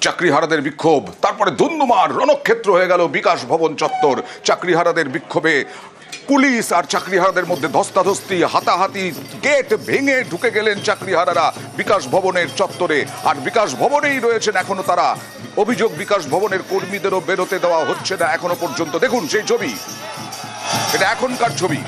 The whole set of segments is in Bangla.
চাকরিহারাদের বিক্ষোভ, তারপরে ধুন্ধুমার রণক্ষেত্র হয়ে গেল বিকাশ ভবন চত্বর। চাকরিহারাদের বিক্ষোভে পুলিশ আর চাকরিহারাদের মধ্যে ধস্তাধস্তি, হাতাহাতি, গেট ভেঙে ঢুকে গেলেন চাকরিহারারা বিকাশ ভবনের চত্বরে। আর বিকাশ ভবনেই রয়েছেন এখনো তারা। অভিযোগ, বিকাশ ভবনের কর্মীদেরও বেরোতে দেওয়া হচ্ছে না এখনো পর্যন্ত। দেখুন সেই ছবি, এটা এখনকার ছবি।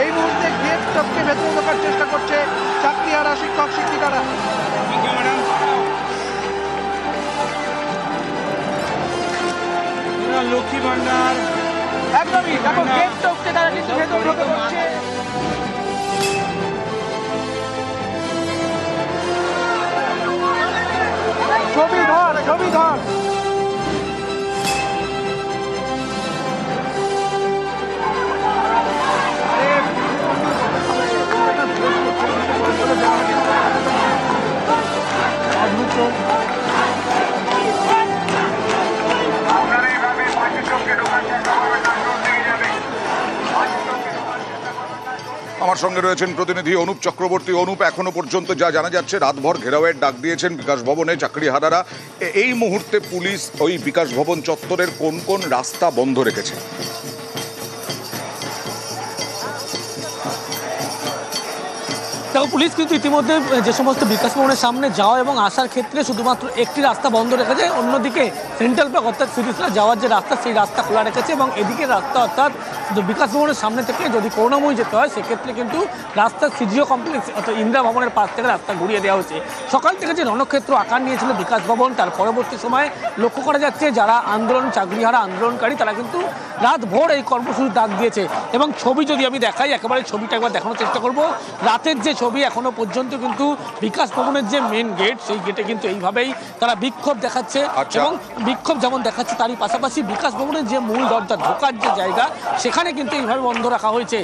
এই মুহূর্তে গেট টপকে ভেতরে ঢোকার চেষ্টা করছে চাকরিহারা শিক্ষক শিক্ষিকারা। লক্ষ্মী ভান্ডার একদমই দেখো, গেট টপকে তারা কিন্তু ভেতরে ঢোকে পড়ছে। ছবি ধর, ছবি ধর। আমার সঙ্গে রয়েছেন প্রতিনিধি অনুপ চক্রবর্তী। অনুপ, এখনো পর্যন্ত যা জানা যাচ্ছে রাতভর ঘেরাওয়ের ডাক দিয়েছেন বিকাশ ভবনে চাকরিহারারা। এই মুহূর্তে পুলিশ ওই বিকাশ ভবন চত্বরের কোন কোন রাস্তা বন্ধ রেখেছে? দেখো, পুলিশ কিন্তু ইতিমধ্যে যে সমস্ত বিকাশ ভবনের সামনে যাওয়া এবং আসার ক্ষেত্রে শুধুমাত্র একটি রাস্তা বন্ধ রেখেছে। অন্যদিকে সেন্ট্রাল পার্ক অর্থাৎ সিরিজলা যাওয়ার যে রাস্তা, সেই রাস্তা খোলা রেখেছে এবং এদিকে রাস্তা অর্থাৎ বিকাশ ভবনের সামনে থেকে যদি করুণাময়ী যেতে হয় সেক্ষেত্রে কিন্তু রাস্তা সিজিও কমপ্লেক্স অর্থাৎ ইন্দিরা ভবনের পাশ থেকে রাস্তা ঘুরিয়ে দেওয়া হয়েছে। সকাল থেকে যে রণক্ষেত্র আকার নিয়েছিল বিকাশ ভবন, তার পরবর্তী সময়ে লক্ষ্য করা যাচ্ছে যারা চাকরিহারা আন্দোলনকারী তারা কিন্তু রাত ভোর এই কর্মসূচি ডাক দিয়েছে। এবং ছবি যদি আমি দেখাই, একেবারে ছবিটা একবার দেখানোর চেষ্টা করব। রাতের যে ছবি, এখনো পর্যন্ত কিন্তু বিকাশ ভবনের যে মেন গেট, সেই গেটে কিন্তু এইভাবেই তারা বিক্ষোভ দেখাচ্ছে। এবং বিক্ষোভ যেমন দেখাচ্ছে তারই পাশাপাশি বিকাশ ভবনের যে মূল দরজা ঢোকার যে জায়গা, সেখানে কিন্তু এইভাবে বন্ধ রাখা হয়েছে।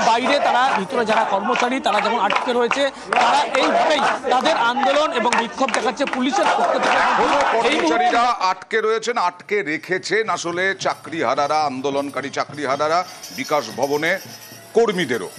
বাইরে তারা, ভিতরে যারা কর্মচারী তারা যেমন আটকে রয়েছে, তারা এইভাবেই তাদের আন্দোলন এবং বিক্ষোভ দেখাচ্ছে। পুলিশের পক্ষ থেকে কর্মচারীরা আটকে রয়েছেন, আটকে রেখেছেন আসলে চাকরিহারারা, আন্দোলনকারী চাকরিহারারা বিকাশ ভবনে কর্মীদেরও।